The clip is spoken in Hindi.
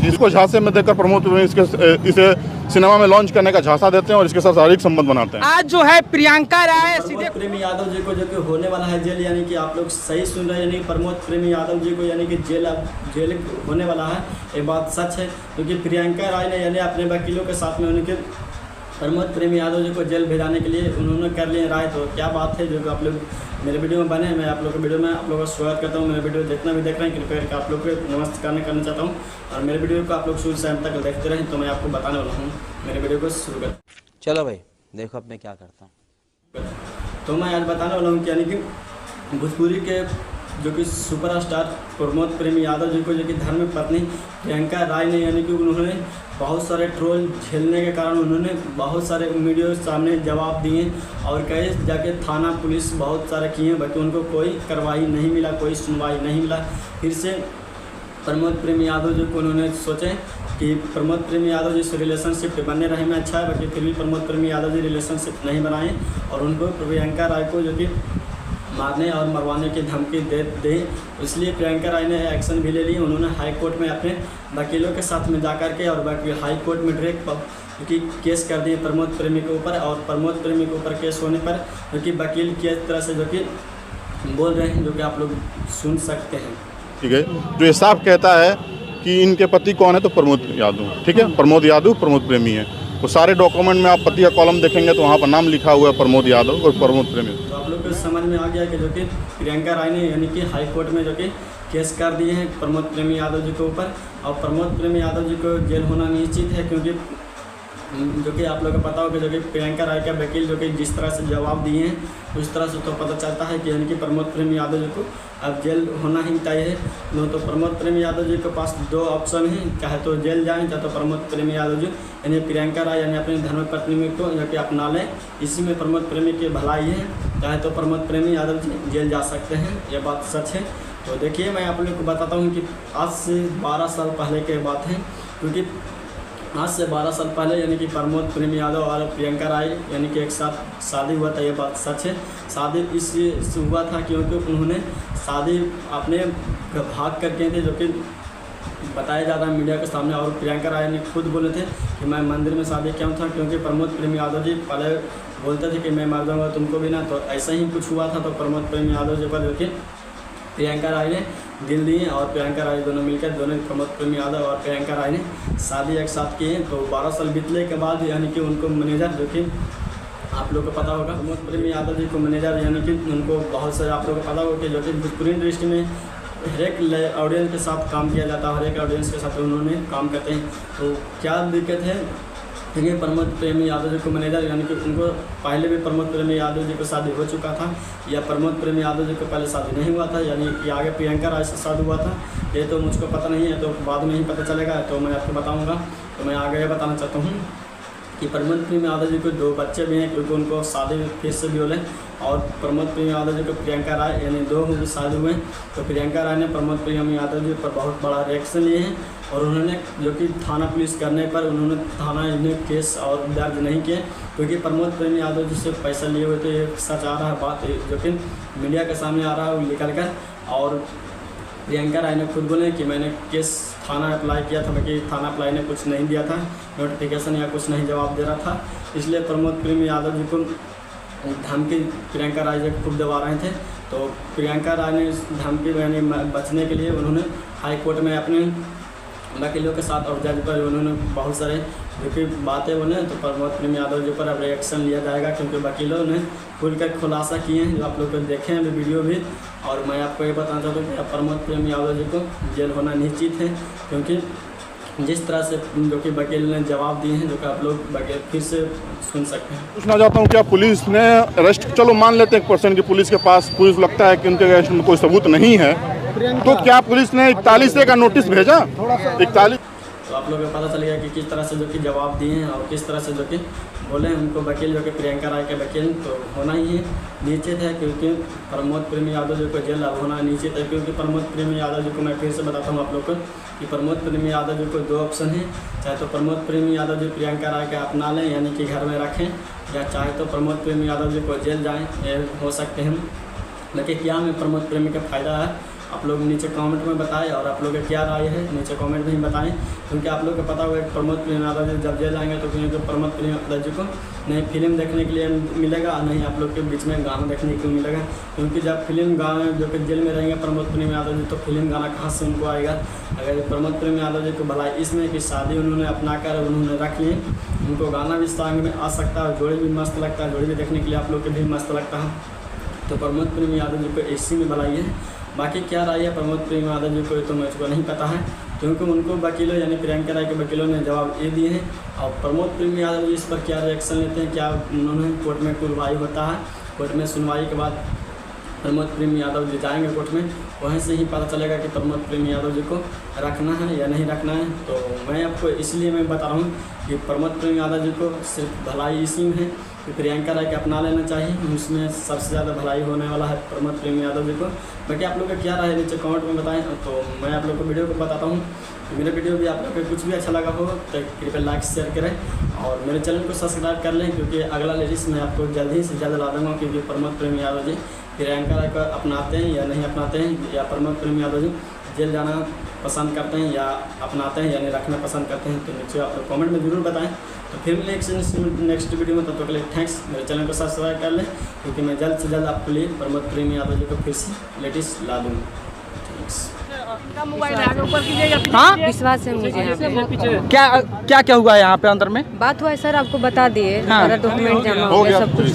जिसको झांसे में देकर प्रमोद प्रेमी इसे सिनेमा में लॉन्च करने का झांसा देते हैं और इसके साथ शारीरिक संबंध बनाते हैं। आज जो है प्रियंका राय सीधे प्रेमी यादव जी को जो कि होने वाला है जेल, यानी कि आप लोग सही सुन रहे हैं, यानी प्रमोद प्रेमी यादव जी को यानी कि जेल होने वाला है। ये बात सच है, क्योंकि प्रियंका राय ने यानी अपने वकीलों के साथ में उनके प्रमोद प्रेमी यादव जी को जेल भेजाने के लिए उन्होंने कर लिए राय। तो क्या बात है जो कि आप लोग मेरे वीडियो में बने, मैं आप लोग के वीडियो में आप लोगों का स्वागत करता हूँ। मेरे वीडियो जितना भी देख रहे हैं कृपया आप लोग को नमस्कार करना चाहता हूँ, और मेरे वीडियो को आप लोग शुरू से अंत तक देखते रहें। तो मैं आपको बताने वाला हूँ, मेरे वीडियो को शुरू कर। चलो भाई देखो अब मैं क्या करता हूँ। तो मैं आज बताने वाला हूँ कि यानी कि भोजपुरी के जो कि सुपरस्टार प्रमोद प्रेमी यादव जी को जो कि धर्म पत्नी प्रियंका राय ने यानी कि उन्होंने बहुत सारे ट्रोल झेलने के कारण उन्होंने बहुत सारे मीडिया सामने जवाब दिए और कई जाके थाना पुलिस बहुत सारे किए, बाकी उनको कोई कार्रवाई नहीं मिला, कोई सुनवाई नहीं मिला। फिर से प्रमोद प्रेमी यादव जी को उन्होंने सोचे कि प्रमोद प्रेमी यादव जी से रिलेशनशिप बने रहे में अच्छा है, बाकी फिर भी प्रमोद प्रेमी यादव जी रिलेशनशिप नहीं बनाए और उनको प्रियंका राय को जो कि मारने और मरवाने की धमकी दे। इसलिए प्रियंका राय ने एक्शन भी ले ली। उन्होंने हाई कोर्ट में अपने वकीलों के साथ में जाकर के और हाई कोर्ट में डायरेक्ट कि केस कर दिए प्रमोद प्रेमी के ऊपर, और प्रमोद प्रेमी के ऊपर केस होने पर जो कि वकील की तरह से जो कि बोल रहे हैं, जो कि आप लोग सुन सकते हैं। ठीक है, जो ये साफ कहता है कि इनके पति कौन है, तो प्रमोद यादव। ठीक है, प्रमोद यादव प्रमोद प्रेमी है। तो सारे डॉक्यूमेंट में आप पति का कॉलम देखेंगे तो वहाँ पर नाम लिखा हुआ है प्रमोद यादव और प्रमोद प्रेमी। तो आप लोग को समझ में आ गया कि जो कि प्रियंका राय ने यानी कि हाई कोर्ट में जो कि केस कर दिए हैं प्रमोद प्रेमी यादव जी के ऊपर, और प्रमोद प्रेमी यादव जी को जेल होना निश्चित है। क्योंकि जो कि आप लोग को पता होगा जो कि प्रियंका राय का वकील जो कि जिस तरह से जवाब दिए हैं उस तरह से तो पता चलता है कि यानी कि प्रमोद प्रेमी यादव जी को अब जेल होना ही चाहिए। तो प्रमोद प्रेमी यादव जी के पास दो ऑप्शन हैं, चाहे तो जेल जाएं, चाहे तो प्रमोद प्रेमी यादव जी यानी प्रियंका राय यानी अपनी धर्मपत्नी को जो कि अपना लें। इसी में प्रमोद प्रेमी की भलाई है, चाहे तो प्रमोद प्रेमी यादव जी जेल जा सकते हैं, ये बात सच है। तो देखिए मैं आप लोग को बताता हूँ कि आज से 12 साल पहले की बात है, क्योंकि आज से 12 साल पहले यानी कि प्रमोद प्रेमी यादव और प्रियंका राय यानी कि एक साथ शादी हुआ था, ये बात सच है। शादी इससे हुआ था क्योंकि उन्होंने शादी अपने भाग कर गए थे, जो कि बताया जा रहा है मीडिया के सामने। और प्रियंका राय ने खुद बोले थे कि मैं मंदिर में शादी क्यों था, क्योंकि प्रमोद प्रेमी यादव जी पहले बोलते थे कि मैं मार दूँगा तुमको भी ना। तो ऐसा ही कुछ हुआ था, तो प्रमोद प्रेमी यादव जी पर जो कि प्रियंका राय ने दिल दिए और प्रियंका राय दोनों मिलकर दोनों प्रमोद प्रेमी यादव और प्रियंका राय ने शादी एक साथ की है। तो 12 साल बीतने के बाद यानी कि उनको मैनेजर जो कि आप लोग को पता होगा प्रमोद प्रेमी यादव जी को मैनेजर यानी कि उनको बहुत सारे आप लोग को पता होगा कि जो कि भोजपुरी इंडस्ट्री में हर एक ऑडियंस के साथ काम किया जाता है, हर एक ऑडियंस के साथ उन्होंने काम करते हैं। तो क्या दिक्कत है, देखिए प्रमोद प्रेमी यादव जी को मैनेजर यानी कि उनको पहले भी प्रमोद प्रेमी यादव जी को शादी हो चुका था, या प्रमोद प्रेमी यादव जी को पहले शादी नहीं हुआ था, यानी कि आगे प्रियंका राय से शादी हुआ था, ये तो मुझको पता नहीं है, तो बाद में ही पता चलेगा। तो मैं आपको बताऊंगा। तो मैं आगे बताना चाहता हूँ कि प्रमोद प्रेमी यादव जी को 2 बच्चे भी हैं, क्योंकि उनको शादी फिर से भी बोले। और प्रमोद प्रेमी यादव जी को प्रियंका राय यानी 2 शादी हुए। तो प्रियंका राय ने प्रमोद प्रेमी यादव जी पर बहुत बड़ा रिएक्शन लिए हैं, और उन्होंने जो कि थाना पुलिस करने पर उन्होंने थाना इन्हें केस और दर्ज नहीं किए, क्योंकि प्रमोद प्रेमी यादव जी से पैसा लिए हुए थे। ये सच आ रहा है बात, जो कि मीडिया के सामने आ रहा है निकल कर। और प्रियंका राय ने खुद बोले कि मैंने केस थाना अप्लाई किया था, बाकी थाना अप्लाई ने कुछ नहीं दिया था, नोटिफिकेशन या कुछ नहीं जवाब दे रहा था। इसलिए प्रमोद प्रेमी यादव जी को धमकी प्रियंका राय जी खुद दबा रहे थे। तो प्रियंका राय ने इस धमकी यानी बचने के लिए उन्होंने हाई कोर्ट में अपने वकीलों के साथ और जज पर उन्होंने बहुत सारे जो कि बातें बोले। तो प्रमोद प्रेमी यादव जी पर अब रिएक्शन लिया जाएगा, क्योंकि वकीलों ने खुलकर खुलासा किए हैं, जो आप लोग देखे हैं वीडियो भी। और मैं आपको ये बताना चाहता हूँ कि प्रमोद प्रेमी यादव जी को जेल होना निश्चित है, क्योंकि जिस तरह से जो कि वकील ने जवाब दिए हैं, जो कि आप लोग वकील फिर से सुन सकते हैं। पूछना चाहता हूँ, क्या पुलिस ने अरेस्ट, चलो मान लेते हैं 1% की पुलिस के पास पुलिस लगता है कि उनके अरेस्ट में कोई सबूत नहीं है, तो क्या पुलिस ने 41A का नोटिस भेजा? 41 तो आप लोगों को पता चल गया कि किस तरह से जो कि जवाब दिए हैं और किस तरह से जो कि बोले उनको वकील जो कि प्रियंका राय के वकील। तो होना ही है निश्चित है, क्योंकि प्रमोद प्रेमी यादव जी को जेल अब होना निश्चित है। क्योंकि प्रमोद प्रेमी यादव जी को मैं फिर से बताता हूँ आप लोग को कि प्रमोद प्रेमी यादव जी को 2 ऑप्शन है, चाहे तो प्रमोद प्रेमी यादव जी प्रियंका राय का अपना लें यानी कि घर में रखें, या चाहे तो प्रमोद प्रेमी यादव जी को जेल जाएँ, ये हो सकते हैं। लेकिन क्या में प्रमोद प्रेमी का फ़ायदा है आप लोग नीचे कमेंट में बताएं और आप लोग का क्या राय है नीचे कमेंट में ही बताएं, क्योंकि आप लोग को पता होगा कि प्रमोद प्रेमी यादव जी जब जेल आएंगे तो क्योंकि प्रमोद प्रेमी यादव जी को नई फिल्म देखने के लिए मिलेगा और नहीं आप लोग के बीच में गाना देखने को मिलेगा, क्योंकि जब फिल्म गाना जो कि जेल में रहेंगे प्रमोद प्रेमी यादव जी तो फिल्म गाना कहाँ से उनको आएगा। अगर प्रमोद प्रेमी यादव जी को भलाई इसमें कि शादी उन्होंने अपना कर उन्होंने रख ली, उनको गाना भी सॉन्ग में आ सकता है, जोड़ी भी मस्त लगता है, जोड़ी भी देखने के लिए आप लोग के भी मस्त लगता है। तो प्रमोद प्रेमी यादव जी को इसी में भलाई है। बाकी क्या राय है प्रमोद प्रेमी यादव जी को तो मुझको नहीं पता है, क्योंकि उनको वकीलों यानी प्रियंका राय के वकीलों ने जवाब ये दिए हैं। और प्रमोद प्रेमी यादव जी इस पर क्या रिएक्शन लेते हैं, क्या उन्होंने कोर्ट में सुनवाई होता है, कोर्ट में सुनवाई के बाद प्रमोद प्रेमी यादव जी जाएंगे कोर्ट में, वहीं से ही पता चलेगा कि प्रमोद प्रेमी यादव जी को रखना है या नहीं रखना है। तो मैं आपको इसलिए मैं बता रहा हूँ कि प्रमोद प्रेमी यादव जी को सिर्फ भलाई इसी में है कि प्रियंका राय के अपना लेना चाहिए, उसमें सबसे ज़्यादा भलाई होने वाला है प्रमोद प्रेमी यादव जी को। बाकी आप लोग का क्या राय है नीचे कमेंट में बताएं। तो मैं आप लोग को वीडियो को बताता हूँ, मेरा वीडियो भी आप लोग को कुछ भी अच्छा लगा हो तो कृपया लाइक शेयर करें और मेरे चैनल को सब्सक्राइब कर लें, क्योंकि अगला लिस्ट मैं आपको जल्द ही से जल्द ला दूँगा। क्योंकि प्रमोद प्रेमी यादव जी प्रियंका राय को अपनाते हैं या नहीं अपनाते हैं, या प्रमोद प्रेमी यादव जी जेल जाना पसंद करते हैं या अपनाते हैं यानी रखना पसंद करते हैं, तो नीचे आप लोग कमेंट में ज़रूर बताएं। तो फिर मिलेंगे नेक्स्ट वीडियो में, तब तक के लिए थैंक्स। मेरे चैनल को सब्सक्राइब कर लें, क्योंकि मैं जल्द से जल्द आपके लिए प्रमोद प्रेमी यादव जी को फिर से लेटेस्ट ला दूँगा। थैंक्स। हाँ विश्वास है मुझे यहाँ पे। क्या क्या क्या हुआ है यहाँ पे अंदर में? बात हुआ है सर, आपको बता दिए, हाँ। सारा डॉक्यूमेंट जमा हो हो गया, गया। सब कुछ